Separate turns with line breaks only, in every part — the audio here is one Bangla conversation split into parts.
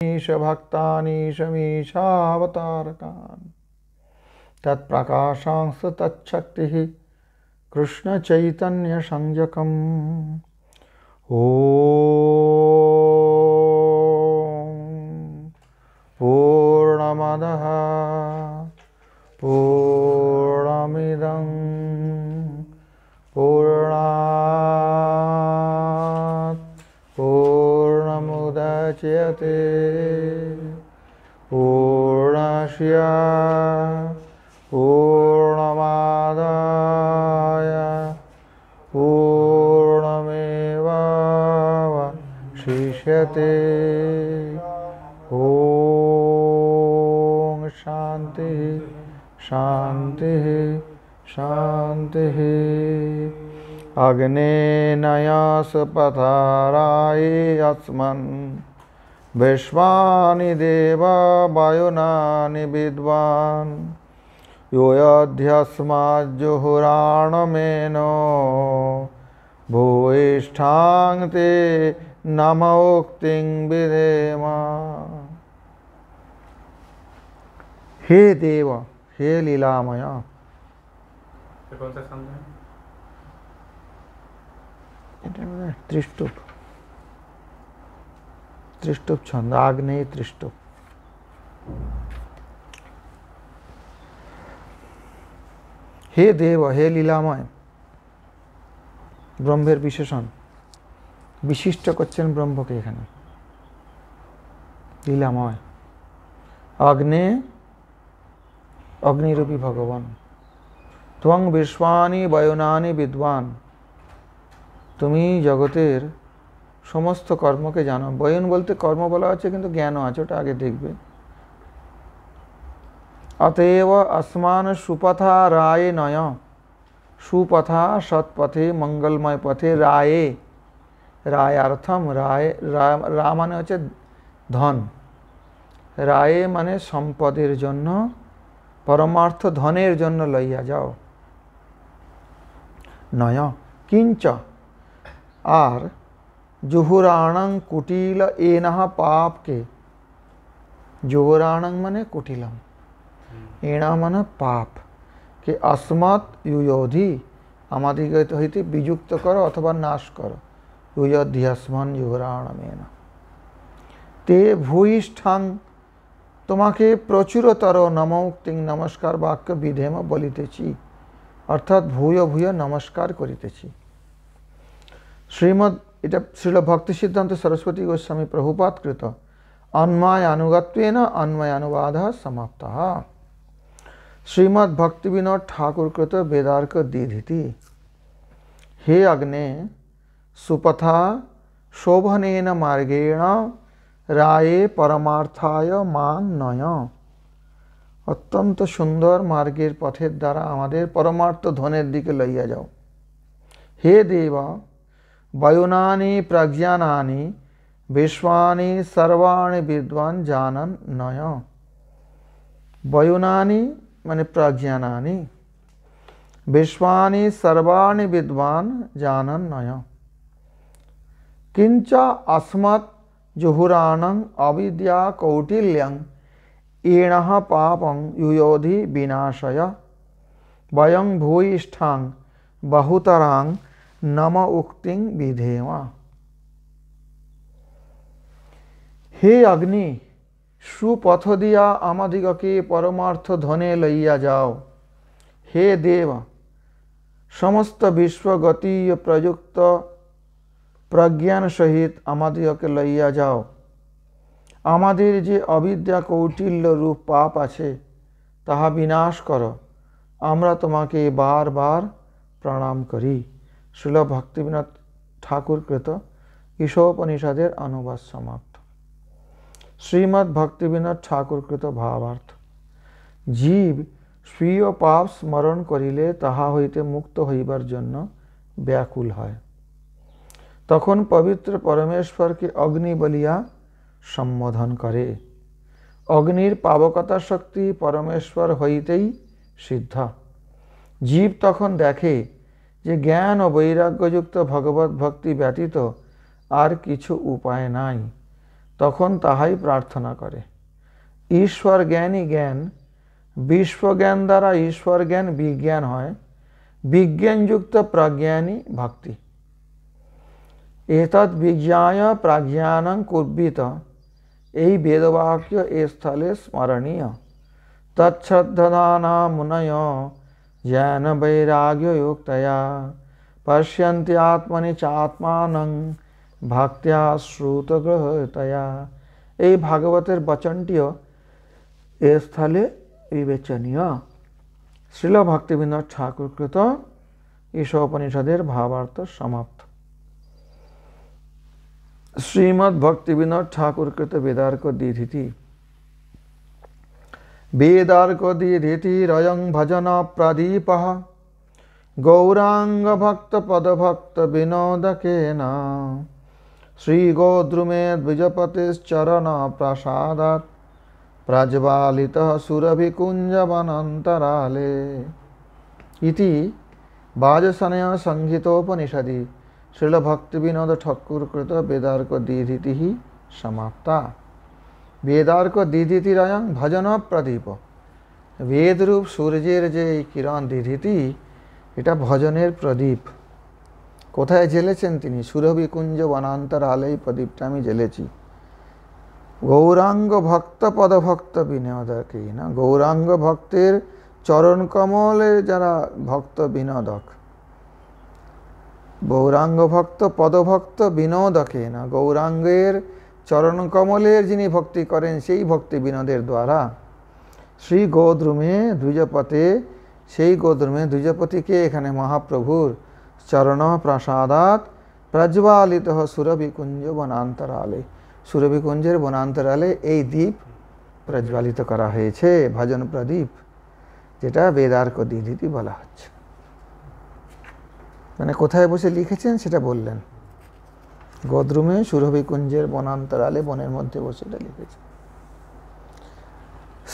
ईश भक्तानि शमीशावतारकान् तत्प्रकाशांश तच्छक्तिः कृष्ण चैतन्य संजकम् ॐ पूर्णमदः पूर्णमिदं पूर्णात् पूर्णमुदच्यते पूर्णस्य पूर्णमादाय पूर्णमेवावशिष्यते। ॐ शान्तिः शान्तिः शान्तिः। अग्नेनयास पथाराये अस्मन् विश्वानि देवा वायुनानि विद्वान् योऽध्यस्माज्जुहुराणमेनो भूयिष्ठां ते नमोक्तिं विधेम। हे देव, हे लीलामय।
कौन सा छंद है?
त्रिष्टुप, त्रिष्टुप छंद, आग्नेय त्रिष्टुप। हे देव, हे लीलामय। ब्रह्मेर विशेषण विशिष्ट करছেন ব্রহ্মকে এখানে লীলাময়। अग्ने अग्निरूपी भगवान। त्वं विश्वानि वयुनानि विद्वान। তুমি জগতের সমস্ত কর্মকে জানো। বয়ন বলতে কর্ম বলা আছে, কিন্তু জ্ঞানও আছে, ওটা আগে দেখবে। अतएव अस्मान सुपथा राये नय। सुपथा सत्पथे मंगलमय पथे राये। रायार्थम राय रा माने হচ্ছে ধন। রায়ে মানে সম্পদের জন্য, পরমার্থ ধনের জন্য লইয়া যাও। নয় কিঞ্চ আর জুহুরাণং কুটিল এনহ পাপকে। জুহুরাণং মানে কুটিলম, এনা মানে পাপ কে अस्मत् युयोधि আমাদিগকে হইতে বিযুক্ত করো অথবা নাশ করো। युयोध्यस्मन् जुहुराणमेन ते भूयिष्ठाং তোমাকে প্রচুরতর নমোক্তিং নমস্কার বাক্য বিধেম বলিতেছি, অর্থাৎ ভূয় ভূয় নমস্কার করিতেছি। শ্রীমদ্ এটা শ্রীল ভক্তি সিদ্ধান্ত সরস্বতী গোস্বামী প্রভুপাদ কৃত अन्वय अनुगत्वेन अन्वय अनुवादः समाप्तः। श्रीमद् भक्ति विनोद ठाकुर कृत वेदार्क दीधिति। हे अग्ने सुपथा शोभनेन मार्गेण राये परमार्थाय मां नय। অত্যন্ত সুন্দর মার্গের পথের দ্বারা আমাদের পরমার্থ ধনের দিকে লইয়া যাও। হে দেব, বায়ুনানি প্রজ্ঞানানি विश्वानि सर्वाणि विद्वान जानन नय। वयुनानि माने प्रज्ञानानि, विश्वानि सर्वाणि विद्वान जानन नय। किंच अस्मत् जुहुराणं अविद्या कौटिल्यं एणः पापं युयोधि विनाशय। वयं भूयिष्ठां बहुतरां नम उक्तिं विधेम। হে অগ্নি, সুপথ দিয়া আমাদিগকে পরমার্থ ধনে লইয়া যাও। হে দেব, সমস্ত বিশ্বগতি প্রযুক্ত প্রজ্ঞান সহিত আমাদিগকে লইয়া যাও। আমাদের যে অবিদ্যা কৌটিল্য রূপ পাপ আছে তাহা বিনাশ করো। আমরা তোমাকে বারবার প্রণাম করি। শ্রীল ভক্তিবিনোদ ঠাকুর কৃত ঈশোপনিষদের অনুবাদ সমাপ্ত। श्रीमद् भक्ति विनोद ठाकुर कृत भावार्थ। जीव स्वीय पाप स्मरण करिले ताहा हईते मुक्त हईबार जन्य व्याकुल है। तखन पवित्र परमेश्वर के अग्नि बलिया सम्बोधन करे। अग्निर पावकता शक्ति परमेश्वर हईतेई सिद्ध। जीव तखन देखे जे ज्ञान और वैराग्ययुक्त भगवत भक्ति व्यतीत आर किछु उपाय नाई। তখন তাহাই প্রার্থনা করে। ঈশ্বর জ্ঞানই জ্ঞান, বিশ্বজ্ঞান দ্বারা ঈশ্বর জ্ঞান বিজ্ঞান হয়, বিজ্ঞানযুক্ত প্রজ্ঞানই ভক্তি। এতৎ বিজ্ঞায় প্রাজ্ঞানং কুর্বিত, এই বেদবাক্য এ স্থলে স্মরণীয়। তচ্ছ্রদ্ধদানা মুনয় জ্ঞান বৈরাগ্য যুক্তয়া পশ্যন্তি আত্মনি চাত্মানং ভক্ত্যা শ্রুতগ্রহতয়া। এই ভাগবতের বচনটিও এ স্থলে বিবেচনীয়। শ্রীল ভক্তিবিনোদ ঠাকুরকৃত ঈশোপনিষদের ভাবার্থ সমাপ্ত। শ্রীমদ্ ভক্তিবিনোদ ঠাকুরকৃত বেদার্ক দ্বিধীতি। বেদার্ক দ্বিধীতিরয়ং ভজন প্রদীপঃ গৌরাঙ্গ ভক্ত পদভক্ত বিনোদকেন শ্রীগোদ্রুমে দ্বিজপতিশ্চরণ প্রসাদাৎ প্রজ্বালিতঃ সুরভিকুঞ্জবনান্তরালে। ইতি বাজসনয় সংহিতোপনিষদি শ্রীল ভক্তিবিনোদ ঠাকুরকৃত বেদার্ক দ্বিধীতিः সমাপ্তা। বেদার্ক দ্বিধীতিরয়ং ভজন প্রদীপ। বেদরূপ সূর্যের যে এই কিরণ দ্বিধীতি, এটা ভজনের প্রদীপ। কোথায় জ্বেলেছেন তিনি? সুরভিকুঞ্জ বনান্তরালে এই প্রদীপটা আমি জ্বেলেছি। গৌরাঙ্গ ভক্ত পদভক্ত বিনোদকেন, গৌরাঙ্গ ভক্তের চরণ কমলে যারা ভক্ত বিনোদক। গৌরাঙ্গ ভক্ত পদভক্ত বিনোদকেন, গৌরাঙ্গের চরণ কমলের যিনি ভক্তি করেন সেই ভক্তি বিনোদের দ্বারা শ্রী গোদ্রুমে দ্বিজপতে, সেই গোদ্রুমে দ্বিজপতিকে এখানে মহাপ্রভুর চরণ প্রসাদাৎ প্রজ্বালিত সুরভিকুঞ্জ বনান্তরালে, সুরভিকুঞ্জের বনান্তরালে এই দ্বীপ প্রজ্বালিত করা হয়েছে, ভজন প্রদীপ, যেটা বেদার্ক দ্বিধীতি বলা হচ্ছে। মানে কোথায় বসে লিখেছেন সেটা বললেন। গোদ্রুমে সুরভিকুঞ্জের বনান্তরালে, বনের মধ্যে বসে এটা লিখেছেন।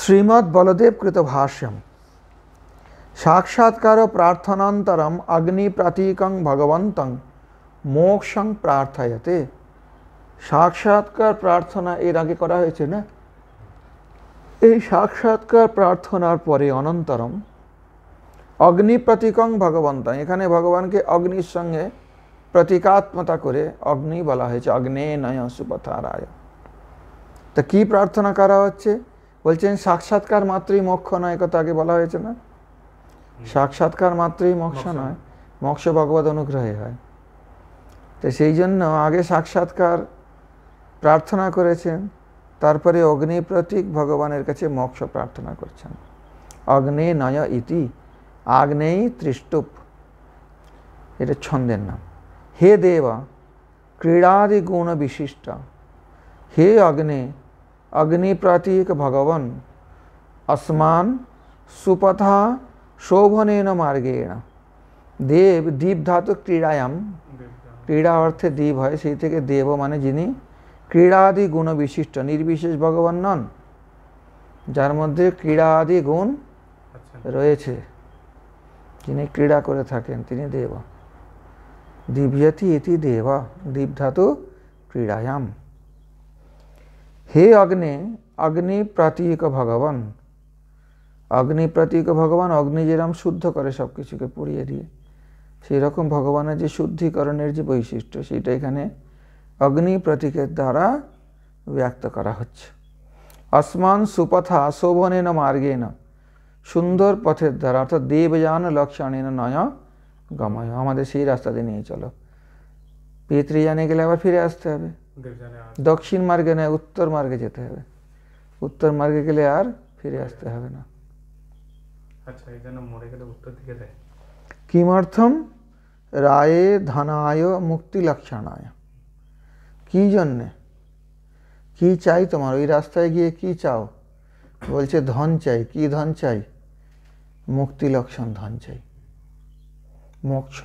শ্রীমদ্ বলদেব কৃত ভাষ্যম। সাক্ষাৎকার প্রার্থনান্তরম অগ্নি প্রতীকং ভগবন্তং মোক্ষং প্রার্থয়তে। সাক্ষাৎকার প্রার্থনা এর আগে করা হয়েছে না? এই সাক্ষাৎকার প্রার্থনার পরে অনন্তরম অগ্নি প্রতীকং ভগবন্তং, এখানে ভগবানকে অগ্নির সঙ্গে প্রতীকাত্মতা করে অগ্নি বলা হয়েছে, অগ্নে নয় সুপথারায়। তা কি প্রার্থনা করা হচ্ছে? বলছেন সাক্ষাৎকার মাত্রই মোক্ষ নয়, কথা আগে বলা হয়েছে না? সাক্ষাৎকার মাত্রই মোক্ষ নয়, মোক্ষ ভগবত অনুগ্রহে হয়। তো সেই জন্য আগে সাক্ষাৎকার প্রার্থনা করেছেন, তারপরে অগ্নি প্রতীক ভগবানের কাছে মোক্ষ প্রার্থনা করছেন। অগ্নে নয় ইতি, আগ্নেয়ী তৃষ্টুপ, এটা ছন্দের নাম। হে দেবা ক্রীড়াদি গুণ বিশিষ্ট, হে অগ্নে অগ্নি প্রতীক ভগবান আসমান সুপথা শোভনেন মার্গেণ। দেব, দীপ ধাতু ক্রীড়ায়াম, ক্রীড়া অর্থে দ্বীপ হয়, সেই থেকে দেব মানে যিনি ক্রীড়াদি গুণ বিশিষ্ট, নির্বিশেষ ভগবান নন, যার মধ্যে ক্রীড়াদি গুণ রয়েছে, যিনি ক্রীড়া করে থাকেন তিনি দেব। দিব্যতি ইতি দেব, দীপ ধাতু ক্রীড়ায়াম। হে অগ্নে অগ্নি প্রতীক ভগবান, অগ্নি প্রতীক ভগবান, অগ্নি যেরকম শুদ্ধ করে সব কিছুকে পুড়িয়ে দিয়ে, সেই রকম ভগবানের যে শুদ্ধিকরণের যে বৈশিষ্ট্য, সেটা এখানে অগ্নি প্রতীকের দ্বারা ব্যক্ত করা হচ্ছে। আসমান সুপথা শোভনেন মার্গেন, সুন্দর পথের দ্বারা, অর্থাৎ দেবযান লক্ষণেন নয় গময়, আমাদের সেই রাস্তাতে নিয়ে চলো। পিতৃযানে গেলে আবার ফিরে আসতে হবে, দক্ষিণ মার্গে নয় উত্তর মার্গে যেতে হবে, উত্তর মার্গে গেলে আর ফিরে আসতে হবে না।
আচ্ছা, এই জন্য মরে গেলে উত্তর দিকে দেয়।
কিমর্থম রায়ে ধনায় মুক্তি লক্ষণায়, কি জন্যে, কি চাই তোমার? ওই রাস্তায় গিয়ে কি চাও? বলছে ধন চাই। কি ধন চাই? মুক্তি লক্ষণ ধন চাই, মোক্ষ।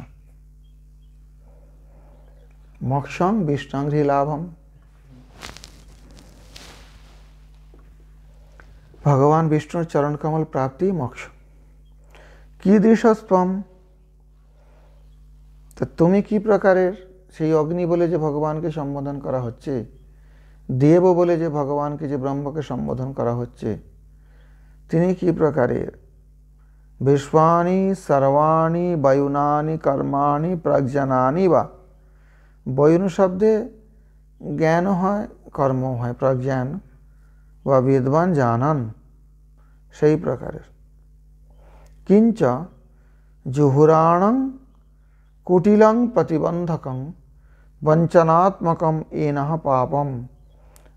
মোক্ষং বিষ্ণাংঘ্রি লাভম, ভগবান বিষ্ণুর চরণ কমল প্রাপ্তি মোক্ষ। কীদৃশস্তম, তা তুমি কি প্রকারের? সেই অগ্নি বলে যে ভগবানকে সম্বোধন করা হচ্ছে, দেব বলে যে ভগবানকে, যে ব্রহ্মকে সম্বোধন করা হচ্ছে, তিনি কি প্রকারের? বিশ্বানি সর্বাণি বায়ুনানি কর্মাণি প্রজ্ঞানানি বা। বয়ুন শব্দে জ্ঞান হয়, কর্ম হয়, প্রজ্ঞান বা বিদ্বান জানান, সেই প্রকারের। কিঞ্চ জুহুরাণং কুটিলং প্রতিবন্ধকং বঞ্চনাত্মকম এনঃ পাপম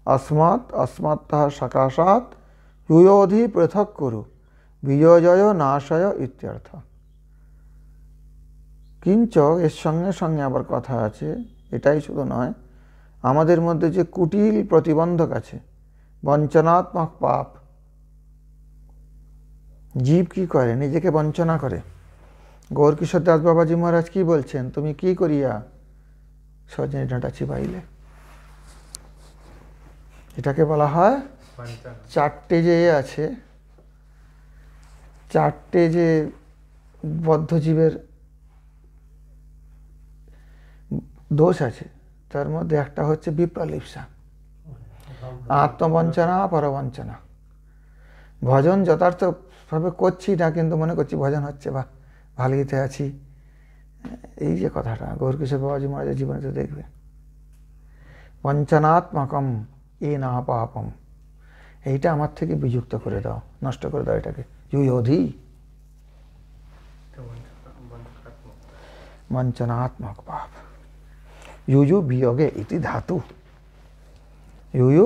अस्मत्तः सकाशात युयोधि पृथक कुरु বিজয় নাশয় ইত্যর্থ। কিঞ্চ এর সঙ্গে সঙ্গে আবার কথা আছে, এটাই শুধু নয়, আমাদের মধ্যে যে কুটিল প্রতিবন্ধক আছে, বঞ্চনাত্মক পাপ। জীব কি করে? নিজেকে বঞ্চনা করে। গৌরকিশোর দাস বাবাজি মহারাজ কি বলছেন? তুমি কি করিয়া সজনে ডাঁটা চিবাইলে? এটাকে বলা হয় চারটে যে আছে, চারটে যে বদ্ধজীবের দোষ আছে, তার মধ্যে একটা হচ্ছে বিপ্রলিপ্সা, আত্মবঞ্চনা, পরবঞ্চনা। ভজন যথার্থভাবে করছি না, কিন্তু মনে করছি ভজন হচ্ছে, বা ভালোইতে আছি। এই যে কথাটা গৌরকিশোর বাবাজি মহারাজের জীবনেতে দেখবে, বঞ্চনাত্মকম এ না পাপম, এইটা আমার থেকে বিযুক্ত করে দাও, নষ্ট করে দাও এটাকে। যুয়োধি বঞ্চনাত্মক পাপ। ইউযু বিয়োগে ইতি ধাতু, ইউযু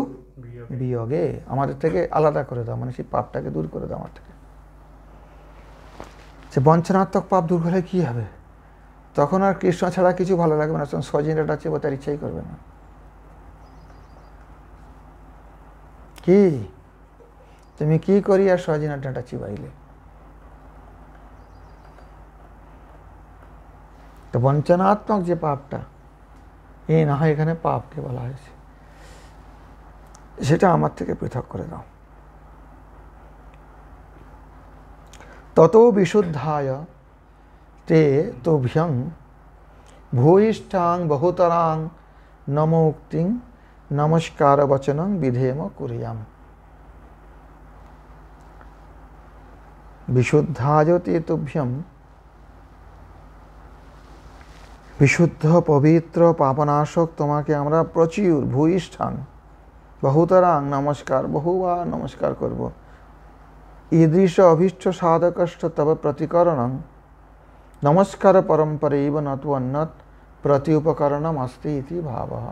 বিয়োগে, আমাদের থেকে আলাদা করে দাও, মানে সেই পাপটাকে দূর করে দাও আমার থেকে। সে বঞ্চনাত্মক পাপ দূর হলে কি হবে? তখন আর কৃষ্ণ ছাড়া কিছু ভালো লাগবে না, তখন সজিনাটা চেয়ে তার ইচ্ছাই করবে না। কি তুমি কি করি আর সজিনার ডাঁটা চিবাইলে? তো বঞ্চনাত্মক যে পাপটা, এই না হয় এখানে পাপকে বলা হয়েছে, সেটা আমার থেকে পৃথক করে দাও। তত বিশুদ্ধায় তে তোভ্যং ভূয়িষ্ঠাং বহুতরাং নমোক্তিং নমস্কার বচনং বিধেম কুরিয়াম। বিশুদ্ধায় তে তোভ্যং, বিশুদ্ধ পবিত্র পাপনাশক তোমাকে আমরা প্রচুর, ভূয়িষ্ঠাং বহুতরাং নমস্কার, বহুবার নমস্কার করব। ঈদৃশ অভীষ্ট সাধকষ্ট তব প্রতিকরণং নমস্কার পরম্পরৈব নতু অন্যত প্রতি উপকরণম অস্তি ইতি ভাবঃ।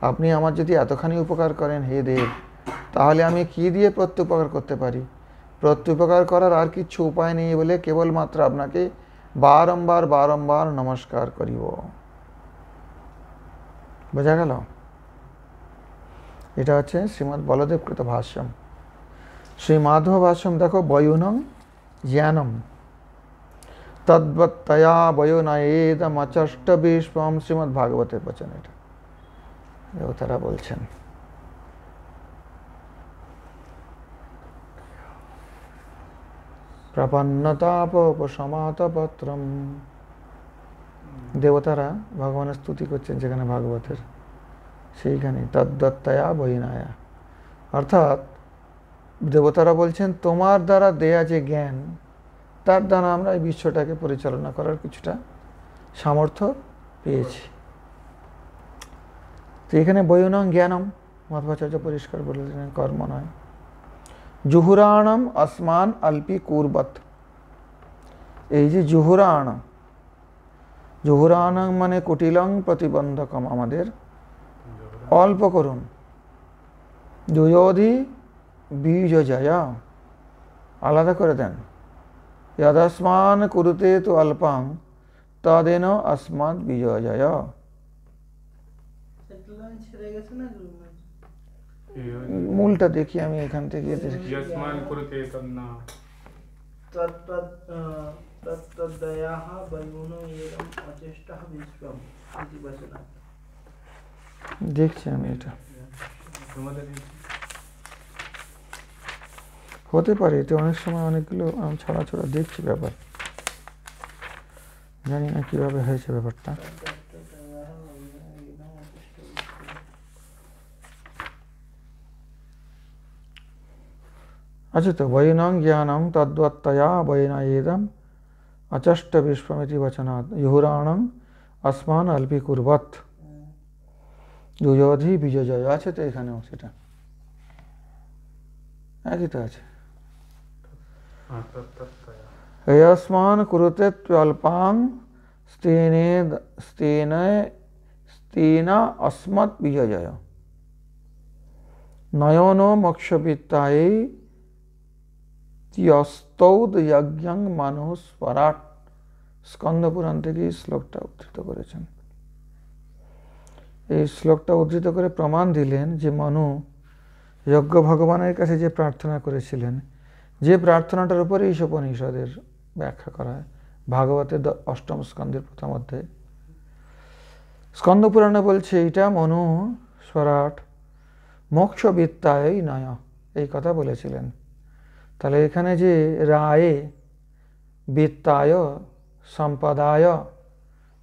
আপনি আমার যদি এতখানি উপকার করেন হে দেব, তাহলে আমি কি দিয়ে প্রত্যুপকার করতে পারি? প্রত্যুপকার করার আর কিচ্ছু উপায় নেই বলে কেবলমাত্র আপনাকে বারম্বার বারম্বার নমস্কার করিব। বোঝা গেল? এটা হচ্ছে শ্রীমদ্ বলদেবকৃত ভাষ্যম। শ্রী মাধব ভাষ্যম দেখো, বয়ুনং জ্ঞানম তদ্বত্তয়া বয়োনয়েদমচষ্ট বিশ্বম, শ্রীমদ্ ভাগবতের বচন। এটা তারা বলছেন। প্রপন্নতাপোপশমাতপত্রম, দেবতারা ভগবানের স্তুতি করছেন যেখানে ভাগবতের, সেইখানে তদ্দত্তয়া বৈনায়া, অর্থাৎ দেবতারা বলছেন তোমার দ্বারা দেয়া যে জ্ঞান, তার দ্বারা আমরা এই বিশ্বটাকে পরিচালনা করার কিছুটা সামর্থ্য পেয়েছি। তো এখানে বয়ুনং জ্ঞানম, মাধবাচার্য পরিষ্কার বলেছেন, কর্ম নয়। জুহুরাণম আসমান আল্পি কুর্বত, এই যে জুহুরাণ, জুহুরাণং মানে কুটিলং প্রতিবন্ধকম, আমাদের অল্প করুন। যুয়োধি বীজজয়, আলাদা করে দেন। যদস্মান কুরুতে তু অল্পং তদেন अस्मात् বিজয়। মূলটা দেখি আমি এখান থেকে দেখি। দেখছি আমি, এটা হতে পারে, এতে অনেক সময় অনেকগুলো ছড়া ছড়া দেখছি ব্যাপার, জানি না কিভাবে হয়েছে ব্যাপারটা। আছে তো বৈনং জ্ঞানং তদ্বত্তয়া বৈন এদম অচষ্ট বিশ্বমিতি বচনাৎ ইহুরাণং আসমান অল্পি কুর্বত যুযোধি বিজয় আছে তো এখানেও সেটা একই তো আছে
হ্যাঁ তত্ত্বয়া
यस्मान कुरुते त्वल्पां स्तेन अस्मत् विजय नयनो मोक्षवित्तायै त्यस्तौद यज्ञं मनुस्वराट স্কন্দ পুরাণ থেকে এই শ্লোকটা উদ্ধৃত করেছেন। এই শ্লোকটা উদ্ধৃত করে প্রমাণ দিলেন যে মনু যজ্ঞ ভগবানের কাছে যে প্রার্থনা করেছিলেন, যে প্রার্থনাটার উপরে এই উপনিষদের ব্যাখ্যা করা হয় ভাগবতের অষ্টম স্কন্ধের প্রথম অধ্যায়ে। স্কন্দ পুরাণে বলছে এটা মনু স্বরাট মোক্ষ বিত্তায় নয় এই কথা বলেছিলেন। তাহলে এখানে যে রায়ে বিত্তায় সম্পদায়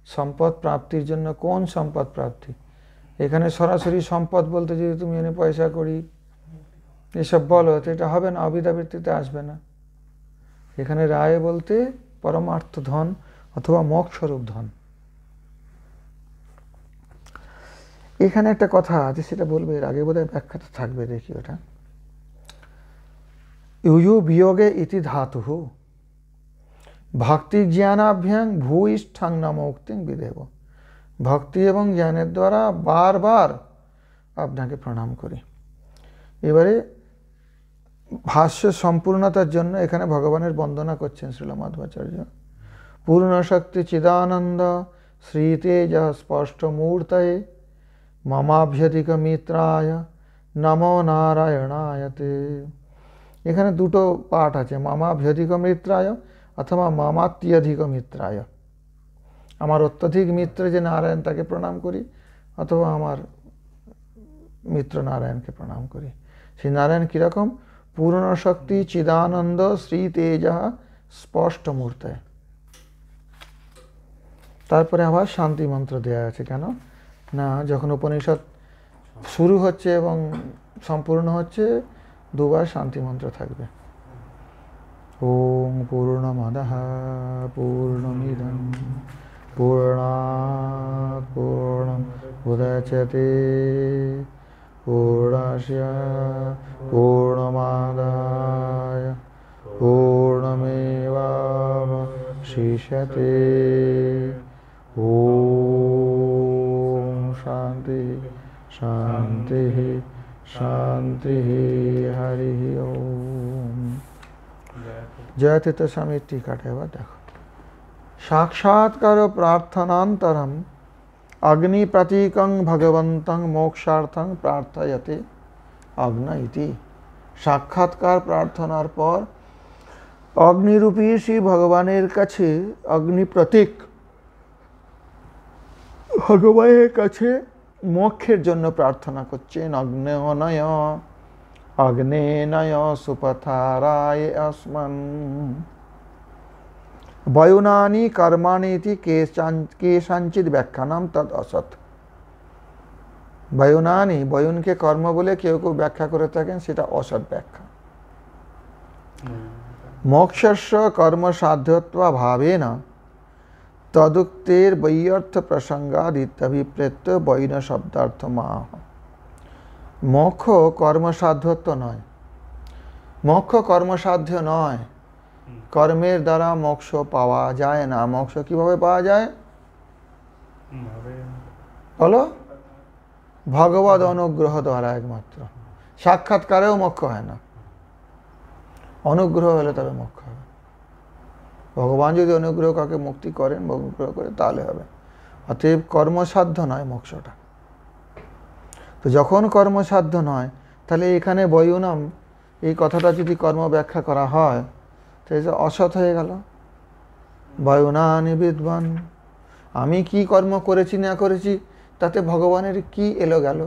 সম্পদ প্রাপ্তির জন্য কোন সম্পদ প্রাপ্তি, এখানে সরাসরি সম্পদ বলতে যদি তুমি এনে পয়সা করি এসব বলো তো এটা হবে না, অবিদ্যাবৃত্তিতে আসবে না। এখানে রায় বলতে পরমার্থ ধন অথবা মোক্ষস্বরূপ ধন। এখানে একটা কথা আছে সেটা বলবে, এর আগে বোধহয় ব্যাখ্যাটা থাকবে, দেখি ওটা। ইয়ু বিয়োগে ইতি ধাতু ভক্তি জ্ঞানাভ্যাং ভূইষ্ঠাং ন মুক্তিং বিদেব। ভক্তি এবং জ্ঞানের দ্বারা বারবার আপনাকে প্রণাম করি। এবারে ভাষ্যের সম্পূর্ণতার জন্য এখানে ভগবানের বন্দনা করছেন শ্রীল মাধ্বাচার্য। পূর্ণ শক্তি চিদানন্দ শ্রীতেজ স্পষ্ট মূর্তয়ে মমাভ্যধিক মিত্রায় নমো নারায়ণায়তে। এখানে দুটো পাঠ আছে, মমাভ্যধিক মিত্রায় অথবা মমাত্যধিক মিত্রায়। আমার অত্যধিক মিত্র যে নারায়ণ তাকে প্রণাম করি, অথবা আমার মিত্র নারায়ণকে প্রণাম করি। সেই নারায়ণ কীরকম? পূর্ণ শক্তি চিদানন্দ শ্রী তেজ স্পষ্ট মূর্তে। তারপরে আবার শান্তি মন্ত্র দেওয়া আছে। কেন না, যখন উপনিষদ শুরু হচ্ছে এবং সম্পূর্ণ হচ্ছে দুবার শান্তি মন্ত্র থাকবে। ওম পূর্ণমদঃ পূর্ণমিদং পূর্ণাৎ পূর্ণমুদচ্যতে পূর্ণস্য পূর্ণমাদায় পূর্ণমেবাবশিষ্যতে। ওম শান্তি শান্তি শান্তি। হরি ওম। জয়তীর্থ স্বামীর টিকাটা এবার দেখো। সাক্ষাৎকার প্রার্থনান্তরম অগ্নি প্রতীকং ভগবন্তং মোক্ষার্থং প্রার্থয়তে অগ্ন ইতি। সাক্ষাৎকার প্রার্থনার পর অগ্নিরূপী শ্রী ভগবানের কাছে অগ্নি প্রতীক ভগবানের কাছে মোক্ষের জন্য প্রার্থনা করছেন। অগ্নেয় অগ্নেনয় সুপথারায় আসমান বয়ুনানি কর্মাণি ইতি কেষাঞ্চিত ব্যাখ্যানাম তদ অসৎ। বয়ুনানি, বয়ুনকে কর্ম বলে কেউ কেউ ব্যাখ্যা করে থাকেন, সেটা অসৎ ব্যাখ্যা। মোক্ষস্য কর্মসাধ্যত্বা ভাবেন তদুক্তের বৈয়র্থ প্রসঙ্গাদ ইত্যভিপ্রেত্য বৈন শব্দার্থ মাহ। মোক্ষ কর্মসাধ্যত্ব নয়, মোক্ষ কর্মসাধ্য নয়। কর্মের দ্বারা মোক্ষ পাওয়া যায় না। মোক্ষ কিভাবে পাওয়া যায় বলো? ভগবদ অনুগ্রহ দ্বারা একমাত্র। সাক্ষাৎকারেও মোক্ষ হয় না, অনুগ্রহ হলে তবে মোক্ষ হবে। ভগবান যদি অনুগ্রহ কাকে মুক্তি করেন, অনুগ্রহ করে, তাহলে হবে। অতএব কর্মসাধ্য নয় মোক্ষটা। তো যখন কর্মসাধ্য নয়, তাহলে এখানে বয়ুনাম এই কথাটা যদি কর্ম ব্যাখ্যা করা হয় তাহলে অসৎ হয়ে গেল। বয়ুনানি বিদ্বান, আমি কি কর্ম করেছি না করেছি তাতে ভগবানের কি এলো গেল?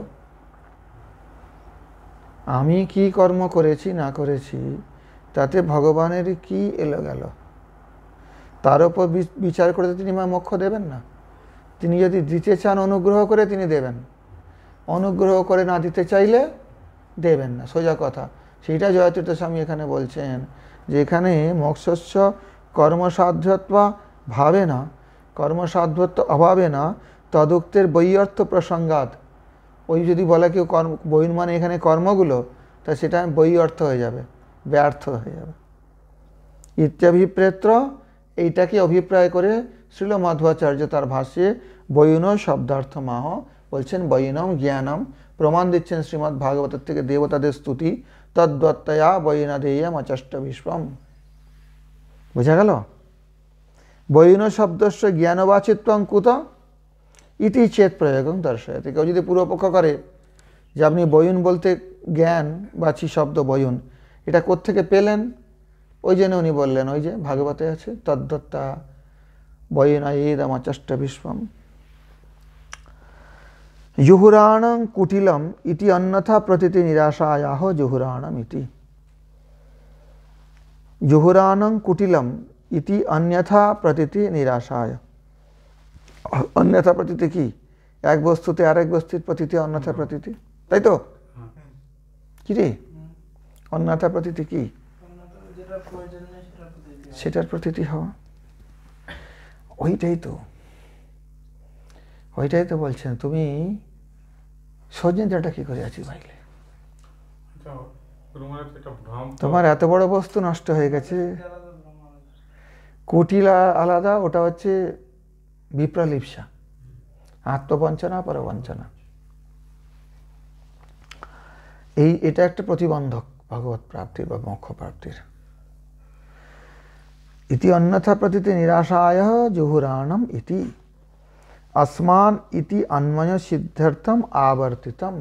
আমি কি কর্ম করেছি না করেছি তাতে ভগবানের কি এলো গেল? তার উপর বিচার করে তিনি মোক্ষ দেবেন না। তিনি যদি দিতে চান অনুগ্রহ করে তিনি দেবেন, অনুগ্রহ করে না দিতে চাইলে দেবেন না। সোজা কথা। সেইটা জয়তীর্থ স্বামী এখানে বলছেন যে এখানে মোক্ষস্য কর্মসাধ্যত্ব ভাবে না, কর্মসাধ্যত্ব অভাবে না, তদুক্তের বৈয়র্থ প্রসঙ্গাত। ওই যদি বলে কেউ কর্ম, বৈন মানে এখানে কর্মগুলো, তা সেটা বৈ অর্থ হয়ে যাবে, ব্যর্থ হয়ে যাবে। ইত্যাভিপ্রেত্র, এইটাকে অভিপ্রায় করে শ্রীল মাধ্বাচার্য তার ভাষ্যে বৈন শব্দার্থ মাহ বলছেন বৈনম জ্ঞানম, প্রমাণ দিচ্ছেন শ্রীমদ্ ভাগবতের থেকে দেবতাদের স্তুতি, তদ্বত্তয়া বৈনাদেয়ম অচষ্ট বিশ্বম। বোঝা গেল? বৈন শব্দস্য জ্ঞানবাচিত্বং কুত ইতি চেত প্রয়োগং দর্শয়তে। কেউ যদি পূর্বপক্ষ করে যে আপনি বয়ুন বলতে জ্ঞানবাচী শব্দ বয়ুন, এটা কোত্থেকে পেলেন? ওই জন্য উনি বললেন, ওই যে ভাগবতে আছে তদ্দত্তা বয়ুনায়েদম অচষ্ট বিশ্বম। জুহুরাণং কুটিলম ইতি অন্যথা প্রতীতি নিরাশায়াহ জুহুরাণম ইতি। জুহুরাণং কুটিলম ইতি অন্যথা প্রতীতি নিরাশায়। অন্যথা প্রতীতি কি? এক বস্তুতে আরেক বস্তুর প্রতীতি অন্যথা প্রতীতি, তাই তো? কি রে অন্যথা প্রতীতি কি? সেটার প্রতীতি হওয়া, ওইটাই তো, ওইটাই তো বলছেন। তুমি সজ্জিনতাটা কি করে আছি ভাইলে? তোমার এত বড় বস্তু নষ্ট হয়ে গেছে। কুটিল আলাদা, ওটা হচ্ছে বিপ্রলিপ্সা, আত্মবঞ্চনা পরবঞ্চনা। এটা একটা প্রতিবন্ধক ভগবত প্রাপ্তির বা মোক্ষ প্রাপ্তির। ইতি অন্যথা প্রতীতি নিরাশায় জুহুরাণম ইতি আসমান ইতি अन्वय সিদ্ধার্থম আবর্তিতম।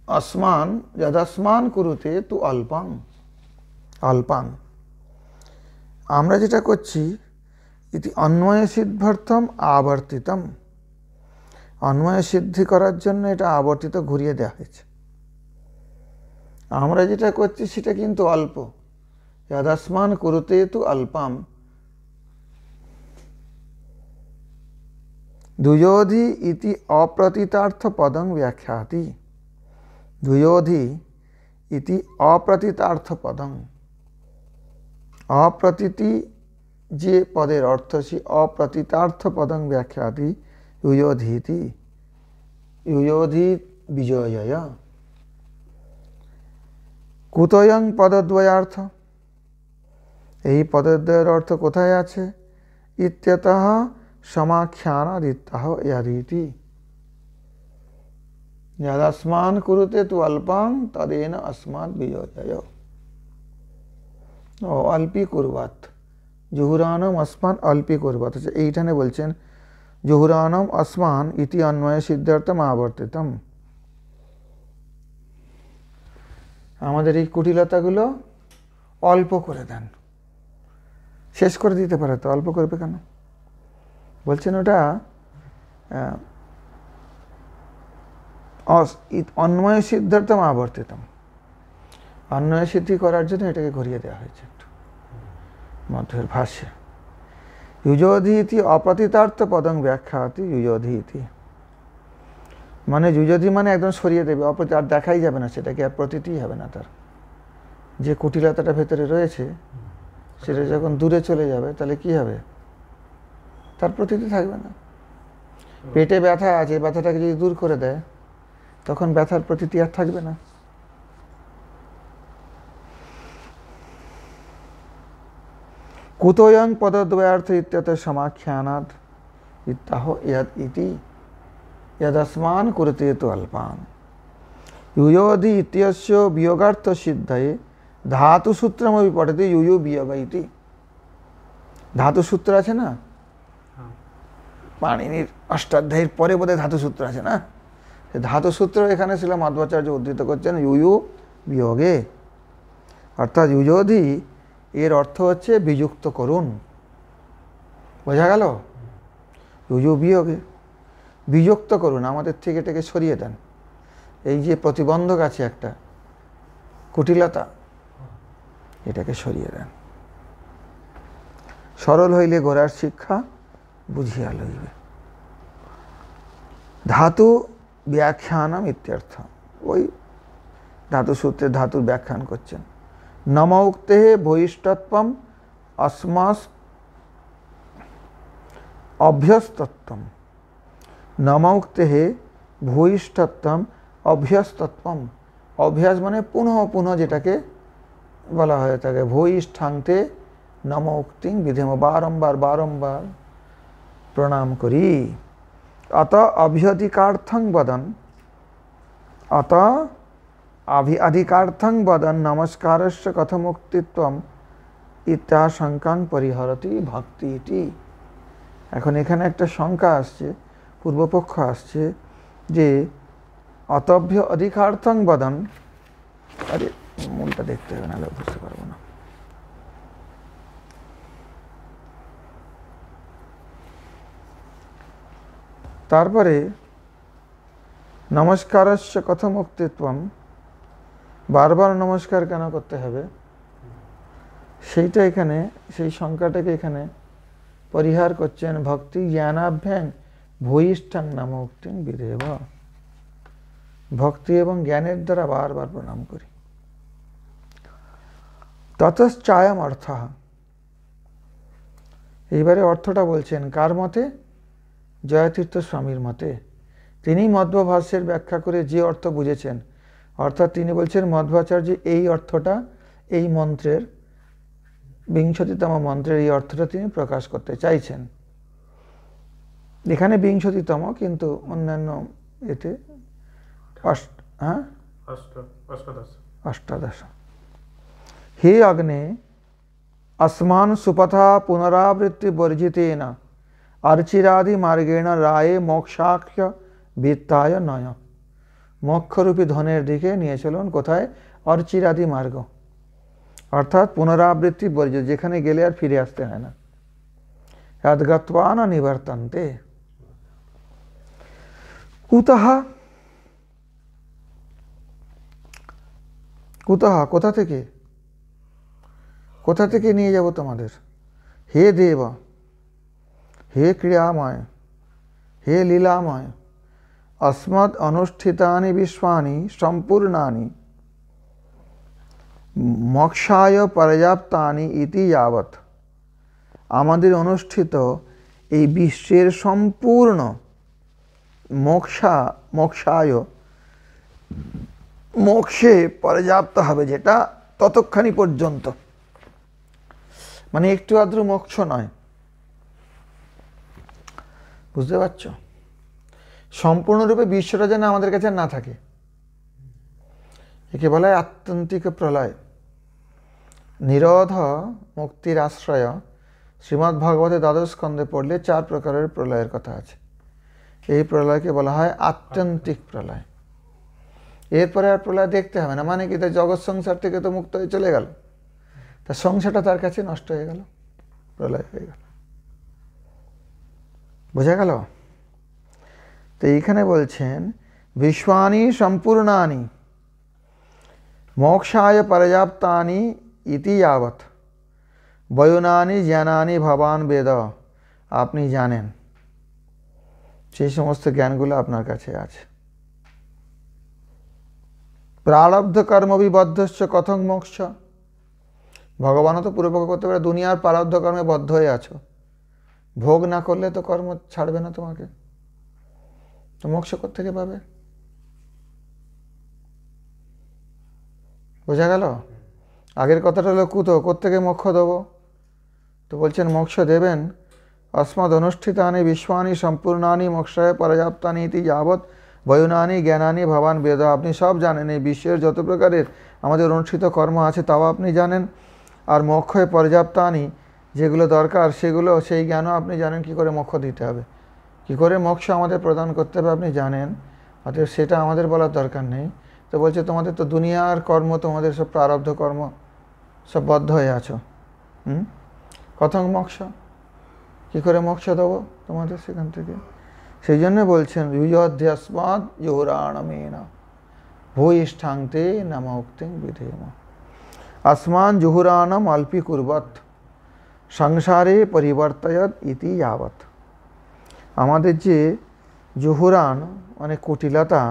আসমান যদস্মান কুরুতে তু অল্পাং, অল্পাং। আমরা যেটা করছি ইতি অন্বয় সিদ্ধার্থম আবর্তিতম, অন্বয় সিদ্ধি করার জন্য এটা আবর্তিত, ঘুরিয়ে দেওয়া হয়েছে। আমরা যেটা করছি সেটা কিন্তু অল্প। যদস্মান কুরুতে তু অল্পাম। দ্বয়োধি ইতি অপ্রতীতার্থ পদং ব্যাখ্যাতি। দ্বয়োধি ইতি অপ্রতীতার্থ পদং। অপ্রতীতি যে পদের অর্থ, সেই অপ্রতীতার্থ পদং ব্যাখ্যাতি দ্বয়োধীতি। দ্বয়োধি বিজয়। কুতয়ং পদদ্বয়ার্থ, এই পদদ্বয়ের অর্থ কোথায় আছে? ইত্যতঃ সমাখ্যানাদিত্যঃ ইয়াদিতি। যদস্মান কুরুতে তু অল্পাং তদেন अस्मात् বিজয়। ও অল্পী কুর্বাত, জুহুরানম আসমান অল্পী কুর্বাত। এইখানে বলছেন জুহুরানম আসমান ইতি অন্বয় সিদ্ধার্থম আবর্তিতম। আমাদের এই কুটিলতাগুলো অল্প করে দেন, শেষ করে দিতে পারে তো, অল্প করবে কেন? বলছেন ওটা অন্বয় সিদ্ধার্থম আবর্তিতম, অন্বয় সিদ্ধি করার জন্য এটাকে ঘুরিয়ে দেওয়া হয়েছে একটু মধ্যের ভাষ্যে। যুযোধি ইতি অপ্রতীতার্থ পদং ব্যাখ্যাতি যুযোধি ইতি। মানে যুযোধি মানে একদম সরিয়ে দেবে, আর দেখাই যাবে না, সেটাকে আর প্রতীতিই হবে না। তার যে কুটিলতাটা ভেতরে রয়েছে সেটা যখন দূরে চলে যাবে তাহলে কি হবে? তার প্রতীতি থাকবে না। পেটে ব্যথা আছে, ব্যথাটাকে যদি দূর করে দেয় তখন ব্যথার প্রতীতি আর থাকবে না। কুতয়ং পদদ্বয়ার্থ ইত্যত সমাখ্যানাদ ইত্যাহ ইয়াদ ইতি यदस्मान कुरुते तु अल्पान। युयोधि इत्यस्य वियोगार्थ सिद्धये धातु सूत्रमपि पठति युयु वियोग इति। धातु सूत्र আছে না পাণিনির অষ্টাধ্যায়ীর পরে বোধহয় ধাতু সূত্র আছে না, ধাতু সূত্র এখানে ছিল মাধ্বাচার্য উদ্ধৃত করছেন ইউয়ু বিয়োগে, অর্থাৎ যুযোধি এর অর্থ হচ্ছে বিযুক্ত করুন। বোঝা গেল? ইউয়ু বিয়োগে, বিযুক্ত করুন, আমাদের থেকে এটাকে সরিয়ে দেন। এই যে প্রতিবন্ধক আছে একটা কুটিলতা, এটাকে সরিয়ে দেন। সরল হইলে গোড়ার শিক্ষা বুঝিয়া লইবে। ধাতু ব্যাখ্যানম ইত্যর্থ। ওই ধাতু সূত্রে ধাতুর ব্যাখ্যান করছেন। নম উক্তে ভূয়িষ্ঠত্বম अस्मास अभ्यस्तत्वम। नम उक्ते भूयिष्ठत्वम अभ्यस्तत्वम। अभ्यास माने पुनः पुनः जेटाके बला हये थाके भूयिष्ठान्ते नम उक्तिं विधेम, बारंबार बारंबार प्रणाम करी। अत अभ्यधिकार्थं वदन्, अत अधिकार्थं वदन् नमस्कारस्य कथमुक्तित्वम् इत्याशंकां परिहरति भक्ति इति। এখন এখানে একটা শঙ্কা আসছে, পূর্বপক্ষ আসছে যে অতভ্য অধিকার্থং বদন, আরে মূলটা দেখতে হবে, নাহলে বুঝতে পারবো না। তারপরে নমস্কারস্য কথমুক্তিত্বম, বারবার নমস্কার কেন করতে হবে, সেইটা এখানে, সেই সংখ্যাটাকে এখানে পরিহার করছেন। ভক্তি জ্ঞানাভ্যাং ভূয়িষ্ঠাং নাম উক্তিং বিধেব। ভক্তি এবং জ্ঞানের দ্বারা বারবার প্রণাম করি। ততশ্চায়ম অর্থ। এইবারে অর্থটা বলছেন কার মতে? জয়তীর্থ স্বামীর মতে। তিনি মধ্বভাষ্যের ব্যাখ্যা করে যে অর্থ বুঝেছেন, অর্থাৎ তিনি বলছেন মধ্বাচার্য এই অর্থটা, এই মন্ত্রের ২০তম মন্ত্রের এই অর্থটা তিনি প্রকাশ করতে চাইছেন। এখানে ২০তম, কিন্তু অন্যান্য এতে অষ্টাদশ। হে অগ্নে अस्मान सुपथा पुनरावृत्ति वर्जितेन अर्चिरादि मार्गेण राये मोक्षाख्य वित्ताय नय। मोक्षरूपी धनेर दिके निये चलुन, कोथाय? अर्चिरादि मार्ग, अर्थात पुनरावृत्ति वर्जित, जेखाने गेले आर फिरे आसते हय ना। यद्गत्वा न निवर्तन्ते। कुतः, कुतः कोथा थेके, কোথা থেকে নিয়ে যাব তোমাদের? হে দেব, হে ক্রিয়াময়, হে লীলাময়, अस्मद् अनुष्ठितानि विश्वानि सम्पूर्णानि मोक्षाय पर्याप्तानि इति यावत्। আমাদের অনুষ্ঠিত এই বিশ্বের সম্পূর্ণ মোক্ষায়, মোক্ষে পর্যাপ্ত হবে, যেটা ততক্ষণই পর্যন্ত, মানে একটু আদ্রু মোক্ষ নয়। বুঝতে পারছ? সম্পূর্ণরূপে বিশ্বটা যেন আমাদের কাছে না থাকে, একে বলা হয় আত্যন্তিক প্রলয়। নিরোধ মুক্তির আশ্রয়, শ্রীমদ্ ভাগবতে দ্বাদশ স্কন্ধে পড়লে 4 প্রকারের প্রলয়ের কথা আছে। এই প্রলয়কে বলা হয় আত্যন্তিক প্রলয়। এরপরে আর প্রলয় দেখতে হবে না, মানে কি, তার জগৎ সংসার থেকে তো মুক্ত হয়ে চলে গেল, তার সংসারটা তার কাছে নষ্ট হয়ে গেল, প্রলয় হয়ে গেল। বোঝা গেল? তো এইখানে বলছেন বিশ্বানি সম্পূর্ণানি মোক্ষায় পর্যাপ্তানি ইতি যাবৎ বয়নানি জ্ঞানানি ভবান বেদ। আপনি জানেন সেই সমস্ত জ্ঞানগুলো আপনার কাছে আছে। প্রারব্ধ কর্ম বিবদ্ধস্য কথং মোক্ষ। ভগবানও তো পূর্বপক্ষ করতে পারে, দুনিয়ার প্রারব্ধ কর্মে বদ্ধ হয়ে আছো, ভোগ না করলে তো কর্ম ছাড়বে না তোমাকে, তো মোক্ষ কোত্থেকে পাবে? বোঝা গেল? আগের কথাটা হলো কুতো, কোত্থেকে মোক্ষ দেবো? তো বলছেন মোক্ষ দেবেন अस्मद् अनुष्ठितानि विश्वानि सम्पूर्णानि मोक्षाय पर्याप्तानि इति यावत् বয়নানি জ্ঞানানি ভবান বেদ। আপনি সব জানেন, এই বিশ্বের যত প্রকারের আমাদের অনুষ্ঠিত কর্ম আছে তাও আপনি জানেন, আর মোক্ষে পর্যাপ্তানি, যেগুলো দরকার সেগুলো, সেই জ্ঞানও আপনি জানেন। কি করে মোক্ষ দিতে হবে, কি করে মোক্ষ আমাদের প্রদান করতে হবে আপনি জানেন, অতএব সেটা আমাদের বলার দরকার নেই। তো বলছে তোমাদের তো দুনিয়ার কর্ম, তোমাদের সব প্রারব্ধ কর্ম, সব বদ্ধ হয়ে আছো। কথং মোক্ষ, কী করে মোক্ষ দেবো তোমাদের সেখান থেকে? সেই জন্য বলছেন যুযোধ্যস্মাৎ জুহুরাণমেন ভূয়িষ্ঠান্তে নম উক্তিং বিধেম। আসমান জুহুরাণম অল্পী কুর্বৎ সংসারে পরিবর্তয়ৎ ইতি যাবৎ। আমাদের যে জুহুরান মানে কুটিলতা,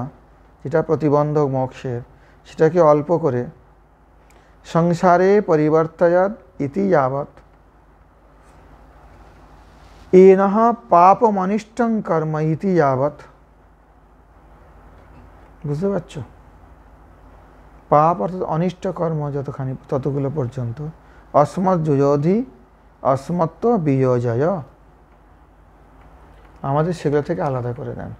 যেটা প্রতিবন্ধক মোক্ষের, সেটাকে অল্প করে সংসারে পরিবর্তয়াদ ইতি যাবৎ এনহ পাপমনিষ্টং কর্ম ইতি যাবৎ। বুঝতে পারছো? পাপ অর্থাৎ অনিষ্ট কর্ম যতখানি ততগুলো পর্যন্ত অস্মৎ যুযোধি অস্মত্ব বিয়োজয়, আমাদের সেগুলো থেকে আলাদা করে দেন।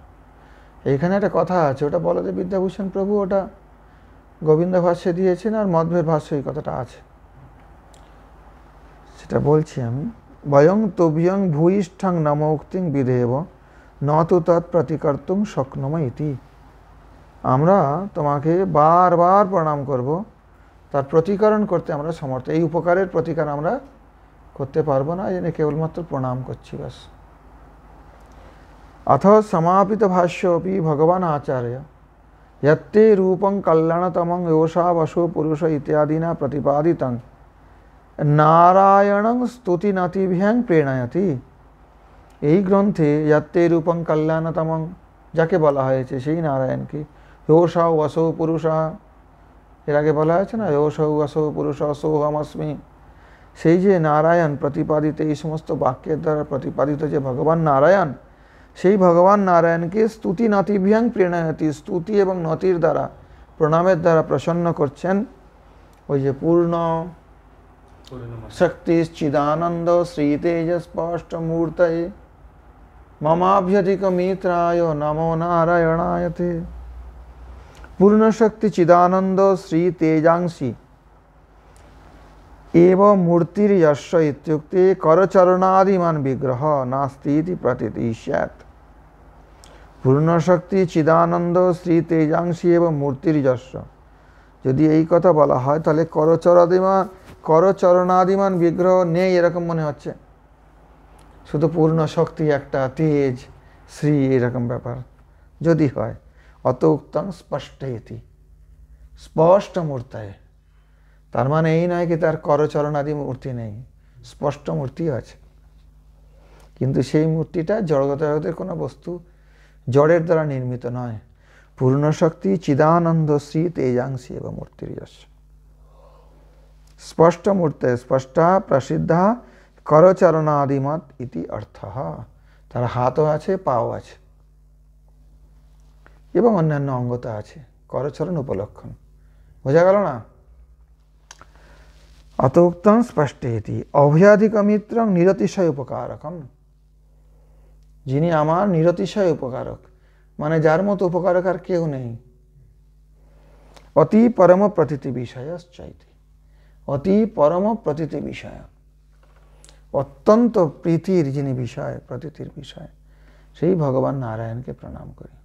এইখানে একটা কথা আছে, ওটা বলদেব বিদ্যাভূষণ প্রভু ওটা গোবিন্দ ভাষ্যে দিয়েছেন, আর মধ্বের ভাষ্যে এই কথাটা আছে, সেটা বলছি আমি। বয়ং তবিয়ং ভূয়িষ্ঠং নমোক্তিং বিধেব ন তু তৎ প্রতিকর্তুং শক্নুম ইতি। আমরা তোমাকে বারবার প্রণাম করব, তার প্রতিকরণ করতে আমরা সমর্থ। এই উপকারের প্রতিকার আমরা করতে পারবো না, এই জন্য কেবলমাত্র প্রণাম করছি ব্যাস। अथ समापित भाष्योपि भगवान आचार्य यत्ते रूपं कल्याणतमं योषा वशो पुरुष इत्यादिना प्रतिपादितं नारायणं स्तुतिनतिभ्यां प्रेरणयति। এই গ্রন্থে यत्ते रूपं कल्याणतमं যাকে বলা হয়েছে সেই নারায়ণকে, योषा वसो पुरुषा এর আগে বলা হয়েছে না, योषौ वसो पुरुषा सोहमस्मि, সেই যে নারায়ণ প্রতিপাদিত, এই সমস্ত বাক্যের দ্বারা প্রতিপাদিত যে ভগবান নারায়ণ, সেই ভগবান নারায়ণকে স্তুতি নতিভ্যাং প্রেরণায়তি, স্তুতি এবং নতির দ্বারা, প্রণামের দ্বারা প্রসন্ন করছেন। ওই যে পূর্ণ শক্তি চিদানন্দ শ্রী তেজ স্পষ্ট মূর্তয়ে মমাভ্যধিক মিত্রায় নমো নারায়ণায়তে। পূর্ণ শক্তি চিদানন্দ শ্রী তেজাংসি एव मूर्तिर्यस्य इत्युक्ते करचरणादिमान विग्रह नास्ति इति प्रतीति स्यात्। पूर्ण शक्ति चिदानंद श्री तेजांशी एवं मूर्तिर्यस्य, যদি এই কথা বলা হয় তাহলে করচরণাদিমান বিগ্রহ নেই এরকম মনে হচ্ছে, শুধু পূর্ণ শক্তি একটা, তেজ শ্রী এরকম ব্যাপার যদি হয়। অত উক্তং স্পষ্টয়তি, স্পষ্ট মূর্তায়, তার মানে এই নয় কি তার করচরণ আদি মূর্তি নেই, স্পষ্ট মূর্তি আছে, কিন্তু সেই মূর্তিটা জড়গতের কোনো বস্তু জড়ের দ্বারা নির্মিত নয়। পূর্ণ শক্তি চিদানন্দ শ্রী তেজাংসী এবং মূর্তির যশ স্পষ্ট মূর্তে স্পষ্টা প্রসিদ্ধা করচরণাদিমত ইতি অর্থ। তার হাতও আছে, পাও আছে এবং অন্যান্য অঙ্গতা আছে, করচরণ উপলক্ষণ। বোঝা গেল না? अतोक्तं स्पष्टेति अभयाधिकमित्रं निरतिशय उपकारकम, যিনি আমার নিরতিশয় উপকারক, মানে যার মতো উপকারক আর কেউ নেই। অতি পরম প্রতীতি বিষয়শ্চাইতি, অতি পরম প্রতীতি বিষয়, অত্যন্ত প্রীতির যিনি বিষয়, প্রতীতির বিষয়, সেই ভগবান নারায়ণকে প্রণাম করি।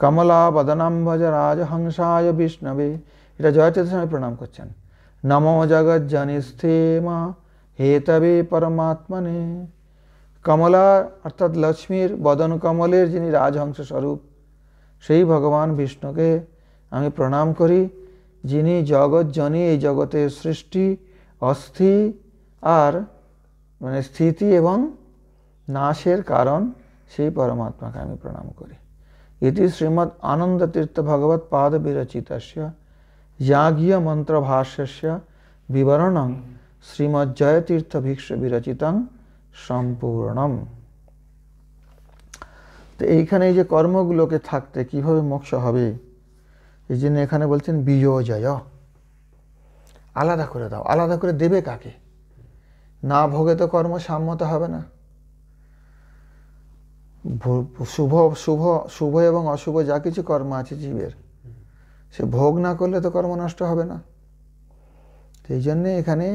কমলা বদনাম্বজ রাজহংসায় বিষ্ণবে, এটা জয়তীর্থ স্বামী প্রণাম করছেন। নমো জগজ্জনিস্থেমা হেতবে পরমাত্মনে। কমলা অর্থাৎ লক্ষ্মীর বদন কমলের যিনি রাজহংস স্বরূপ, সেই ভগবান বিষ্ণুকে আমি প্রণাম করি, যিনি জগজ্জনী, এই জগতের সৃষ্টি, অস্থি আর মানে স্থিতি এবং নাশের কারণ, সেই পরমাত্মাকে আমি প্রণাম করি। ইতি শ্রীমদ্ আনন্দ তীর্থ ভগবৎ পাদ বিরচিতস্য याज्ञ मंत्र भाष्यस्य विवरणं श्रीमज्जयतीर्थ भिक्ष विरचितं সম্পূর্ণম। তো এইখানে এই যে কর্মগুলোকে থাকতে কিভাবে মোক্ষ হবে, এই জন্য এখানে বলছেন বিয়োজয়, আলাদা করে দাও। আলাদা করে দেবে কাকে? না ভোগে তো কর্ম সাম্যত হবে না। শুভ শুভ শুভ এবং অশুভ যা কিছু কর্ম আছে জীবের, সে ভোগ না করলে তো কর্ম নষ্ট হবে না। এই জন্যে এখানে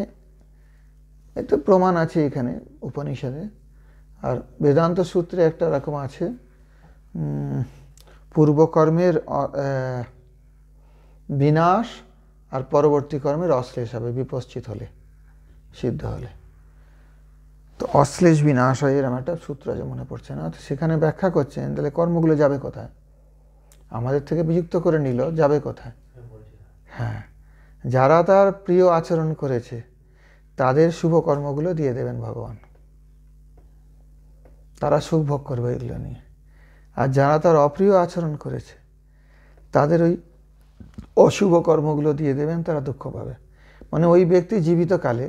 একটু প্রমাণ আছে এখানে উপনিষদে, আর বেদান্ত সূত্রে একটা রকম আছে, পূর্বকর্মের বিনাশ আর পরবর্তী কর্মের অশ্লেষ হবে বিপশ্চিত হলে, সিদ্ধ হলে। তো অশ্লেষ বিনাশ হয় এরকম একটা সূত্র আছে, মনে পড়ছে না। তো সেখানে ব্যাখ্যা করছেন তাহলে কর্মগুলো যাবে কোথায়? আমাদের থেকে বিযুক্ত করে নিল, যাবে কোথায়? হ্যাঁ, যারা তার প্রিয় আচরণ করেছে তাদের শুভ কর্মগুলো দিয়ে দেবেন ভগবান, তারা সুখ ভোগ করবে এগুলো নিয়ে। আর যারা তার অপ্রিয় আচরণ করেছে তাদের ওই অশুভ কর্মগুলো দিয়ে দেবেন, তারা দুঃখ পাবে। মানে ওই ব্যক্তি জীবিতকালে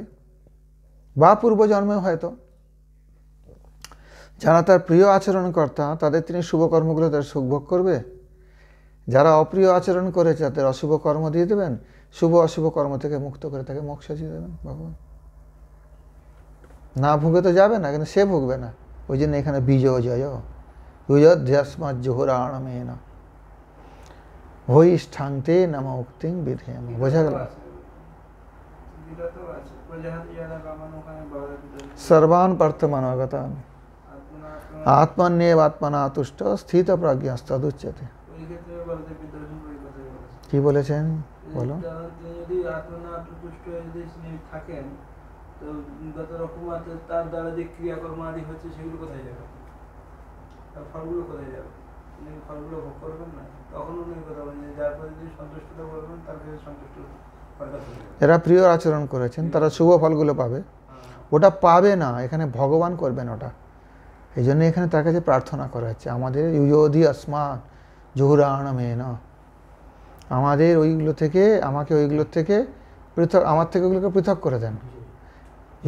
বা পূর্বজন্মে হয়তো যারা তার প্রিয় আচরণকর্তা তাদের তিনি শুভ কর্মগুলো তার সুখভোগ করবে, যারা অপ্রিয় আচরণ করেছে তাদের অশুভ কর্ম দিয়ে দেবেন, শুভ অশুভ কর্ম থেকে মুক্ত করে তাকে মোক্ষ দিয়ে দেবেন ভগবান। না ভুগে তো যাবে না, কিন্তু সে ভুগবে না। ওই জন্য এখানে বিজয় জয় যুযোধ্যাস্মাৎ জোহরাণমেন ভৈষ্ঠান্তে নম উক্তিং বিধেয়ম। বোঝা গেল? সর্বান পার্থমানগতান আত্মন্যেব আত্মনা তুষ্ট স্থিত প্রজ্ঞাস্তদুচ্যতে। কি বলেছেন বলো?
যদি আত্মনাতুষ্ট যদি থাকেন, তো যত রকম আছে তার দ্বারা যে ক্রিয়াকর্ম আদি হচ্ছে সেগুলো কোথায় যাবে? তার ফলগুলো কোথায় যাবে? উনি ফলগুলো ভোগ করবেন না, তখন উনি কথা বলেন যার প্রতি যদি সন্তুষ্টতা করবেন তার কাছে সন্তুষ্ট।
যারা প্রিয় আচরণ করেছেন তারা শুভ ফলগুলো পাবে। ওটা পাবে না, এখানে ভগবান করবেন ওটা। এই জন্য এখানে তার কাছে প্রার্থনা করা হচ্ছে, আমাদের ইউযোধি আসমান জুহুরাণমেন, আমাদের ওইগুলো থেকে, আমাকে ওইগুলোর থেকে পৃথক, আমার থেকে ওইগুলোকে পৃথক করে দেন।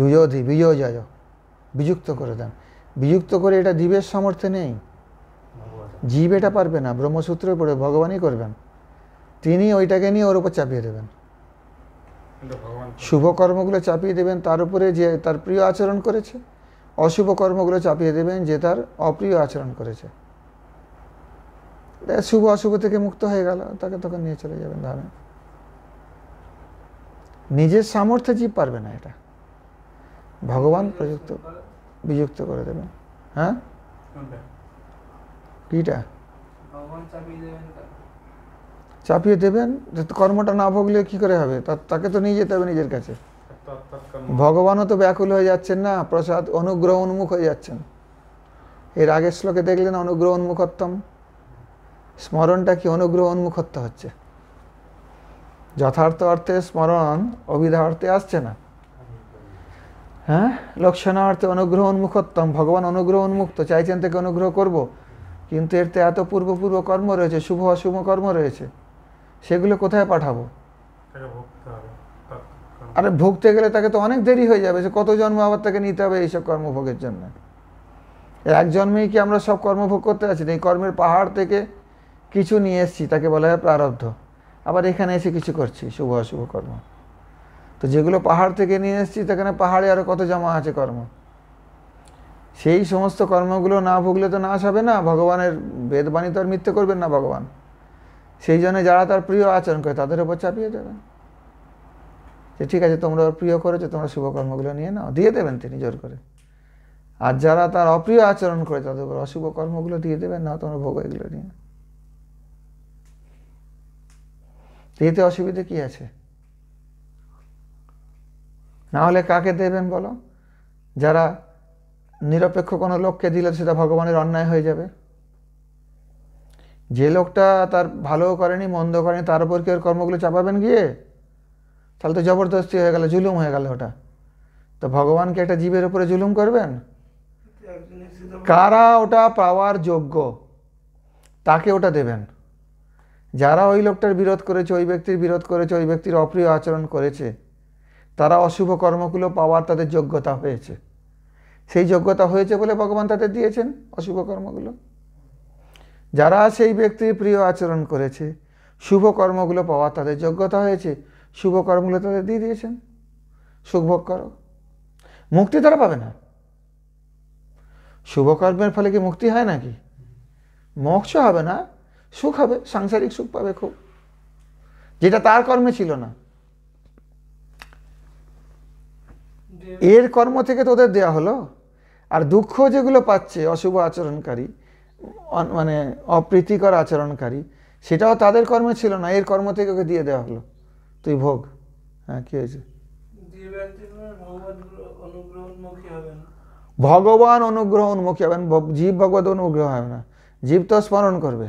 ইউযোধি বিজয় জয়, বিযুক্ত করে দেন। বিযুক্ত করে এটা জীবের সামর্থ্যে নেই, জীব এটা পারবে না। ব্রহ্মসূত্রে পড়ে ভগবানই করবেন, তিনি ওইটাকে নিয়ে ওর উপর চাপিয়ে দেবেন। শুভ কর্মগুলো চাপিয়ে দেবেন তার উপরে যে তার প্রিয় আচরণ করেছে, অশুভ কর্মগুলো চাপিয়ে দেবেন যে তার অপ্রিয় আচরণ করেছে। শুভ অশুভ থেকে মুক্ত হয়ে গেল, তাকে তখন নিয়ে চলে যাবেন ধামে। নিজের সামর্থ্যে জীব পারবে না, এটা ভগবান প্রযুক্ত বিযুক্ত করে দেবেন। হ্যাঁ, কিটা চাপিয়ে দেবেন? কর্মটা না ভোগলে কি করে হবে? তাকে তো নিয়ে যেতে হবে নিজের কাছে। ভগবানও তো ব্যাকুল হয়ে যাচ্ছেন না, প্রসাদ অনুগ্রহ উন্মুখ হয়ে যাচ্ছেন। এর আগের শ্লোকে দেখলেন অনুগ্রহ উন্মুখত্তম, স্মরণটা কি অনুগ্রহ উন্মুখত্ব হচ্ছে। যথার্থ অর্থে স্মরণ অভিধা অর্থে আসছে না। হ্যাঁ, লক্ষণার্থে অনুগ্রহ উন্মুখত্তম, ভগবান অনুগ্রহ উন্মুক্ত, চাইছেন থেকে অনুগ্রহ করব, কিন্তু এর তো এত পূর্ব কর্ম রয়েছে, শুভ অশুভ কর্ম রয়েছে, সেগুলো কোথায় পাঠাবো? আরে ভুগতে গেলে তাকে তো অনেক দেরি হয়ে যাবে, সে কত জন্ম আবার তাকে নিতে হবে এইসব কর্মভোগের জন্য। এক জন্মেই কি আমরা সব কর্মভোগ করতে আছি? এই কর্মের পাহাড় থেকে কিছু নিয়ে এসেছি, তাকে বলা হয় প্রারব্ধ। আবার এখানে এসে কিছু করছি শুভ অশুভ কর্ম। তো যেগুলো পাহাড় থেকে নিয়ে এসেছি সেখানে পাহাড়ে আরও কত জমা আছে কর্ম, সেই সমস্ত কর্মগুলো না ভুগলে তো নাশ হবে না। ভগবানের বেদবাণী তো আর মিথ্যে করবেন না ভগবান। সেই জন্য যারা তার প্রিয় আচরণ করে তাদের উপর চাপিয়ে দেবেন যে ঠিক আছে তোমরা ওর প্রিয় করেছো, তোমরা শুভ কর্মগুলো নিয়ে নাও, দিয়ে দেবেন তিনি জোর করে। আর যারা তার অপ্রিয় আচরণ করে তাদের উপর অশুভ কর্মগুলো দিয়ে দেবেন, না তোমরা ভোগ এগুলো নিয়ে। এতে অসুবিধা কি আছে? না হলে কাকে দেবেন বলো? যারা নিরপেক্ষ কোনো লোককে দিলে সেটা ভগবানের অন্যায় হয়ে যাবে। যে লোকটা তার ভালো করেনি মন্দ করেনি তার উপর কি ওর কর্মগুলো চাপাবেন গিয়ে? তাহলে তো জবরদস্তি হয়ে গেল, জুলুম হয়ে গেল ওটা। তো ভগবানকে একটা জীবের উপরে জুলুম করবেন? কারা ওটা পাওয়ার যোগ্য তাকে ওটা দেবেন। যারা ওই লোকটার বিরোধ করেছে, ওই ব্যক্তির বিরোধ করেছে, ওই ব্যক্তির অপ্রিয় আচরণ করেছে, তারা অশুভ কর্মগুলো পাওয়ার তাদের যোগ্যতা হয়েছে। সেই যোগ্যতা হয়েছে বলে ভগবান তাদের দিয়েছেন অশুভ কর্মগুলো। যারা সেই ব্যক্তির প্রিয় আচরণ করেছে, শুভ কর্মগুলো পাওয়ার তাদের যোগ্যতা হয়েছে, শুভ কর্মগুলো তাদের দিয়ে দিয়েছেন, সুখভোগ করো। মুক্তি তারা পাবে না। শুভ কর্মের ফলে কি মুক্তি হয় নাকি? মোক্ষ হবে না, সুখ হবে, সাংসারিক সুখ পাবে খুব, যেটা তার কর্মে ছিল না। এর কর্ম থেকে তোদের দেয়া হলো। আর দুঃখ যেগুলো পাচ্ছে অশুভ আচরণকারী, মানে অপ্রীতিকর আচরণকারী, সেটাও তাদের কর্মে ছিল না, এর কর্ম থেকে ওকে দিয়ে দেওয়া হলো, তুই ভোগ। হ্যাঁ, কি হয়েছে? ভগবান অনুগ্রহ উন্মুখী হবেন, জীব ভগবত অনুগ্রহ হবে না, জীব তো স্মরণ করবে।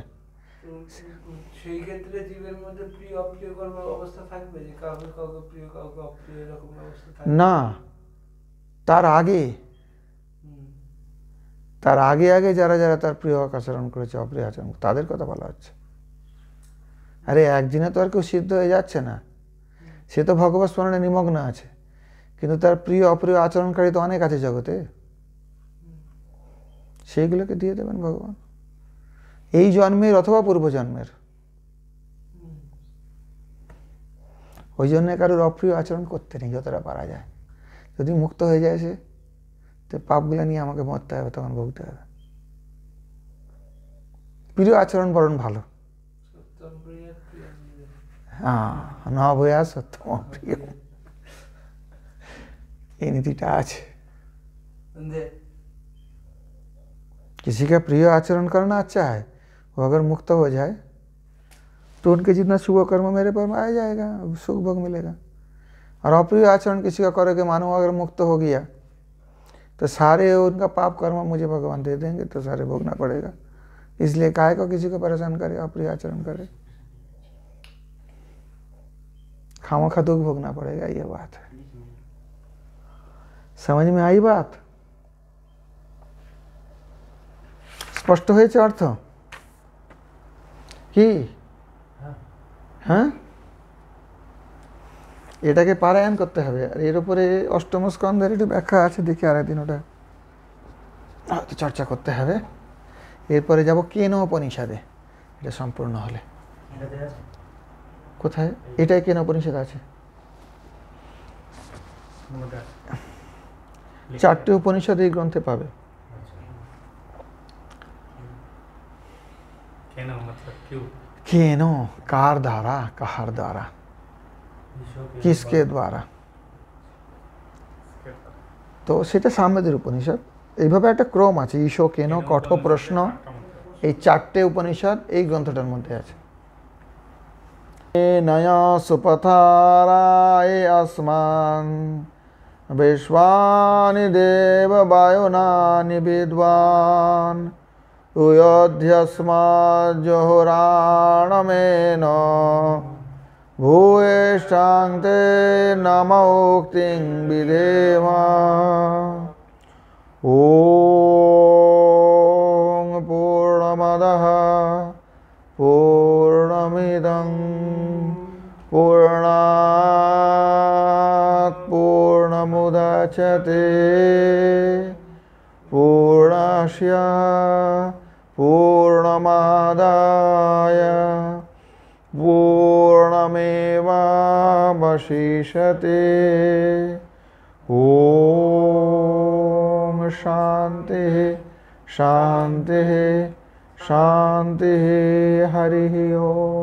সেই ক্ষেত্রে জীবের মধ্যে প্রিয় অপ্রিয় কর্ম অবস্থা থাকবে, যে কাউকে কাউকে প্রিয় কাউকে অপ্রিয় এরকম অবস্থা থাকবে
না। তার আগে আগে যারা যারা তার প্রিয় আচরণ করেছে, অপ্রিয় আচরণ, তাদের কথা বলা হচ্ছে। আরে একদিনে তো আর কেউ সিদ্ধ হয়ে যাচ্ছে না, সে তো ভগবত স্মরণে নিমগ্ন আছে, কিন্তু তার প্রিয় অপ্রিয় আচরণকারী তো অনেক আছে জগতে, সেইগুলোকে দিয়ে দেবেন ভগবান, এই জন্মের অথবা পূর্বজন্মের। ওই জন্য কারোর অপ্রিয় আচরণ করতে নেই যতটা পারা যায়। যদি মুক্ত হয়ে যায় সে, তো পাপগুলো নিয়ে আমাকে মরতে হবে, তখন ভুগতে হবে। প্রিয় আচরণ বরং ভালো। হ্যাঁ, ন ভয়া সত্যম প্রিয়, ये नीतिटा আছে। किसी का प्रिय आचरण करना अच्छा है, वो अगर मुक्त हो जाए तो उनके जितना शुभ कर्म मेरे पर आ जाएगा, सुख भोग मिलेगा। और अप्रिय आचरण किसी का करोगे, मानो अगर मुक्त हो गया तो सारे उनका पाप कर्म मुझे भगवान दे देंगे, तो सारे भोगना पड़ेगा। इसलिए काहे को किसी को परेशान करे, अप्रिय आचरण करे, खामखा दुख भोगना पड़ेगा, ये बात है। समझ में आई बात? স্পষ্ট হয়েছে অর্থ কি? হ্যাঁ, এটাকে পারায়ণ করতে হবে। আর এর উপরে অষ্টম স্কন্ধের একটু ব্যাখ্যা আছে, দেখি আরেকদিন ওটা হয়তো চর্চা করতে হবে। এরপরে যাব কেন উপনিষদে, এটা সম্পূর্ণ হলে। কোথায়? এটাই কেন উপনিষদ আছে। চারটে উপনিষদ এই গ্রন্থে পাবে। কেন, কার দ্বারা, কাহার দ্বারা, কিসকে দ্বারা, তো সেটা সামবেদের উপনিষদ। এইভাবে একটা ক্রম আছে, ঈশো, কেন, কঠ, প্রশ্ন, এই চারটে উপনিষদ এই গ্রন্থটার মধ্যে আছে। নয়া সুপথারায় আসমান বিশ্বানি দেব বায়ুনানি বিদ্বান উয়োধ্যস্মাজ্জোহরাণমেন ভূয়েষ্টাংতে নমোক্তিং বিধেম। ওং পূর্ণমদঃ পূর্ণমিদং পূর্ণাৎ পূর্ণমুদচ্যতে পূর্ণস্য পূর্ণমাদায় পূর্ণমেবাবশিষ্যতে। ওম শান্তি শান্তি শান্তি। হরি ওম।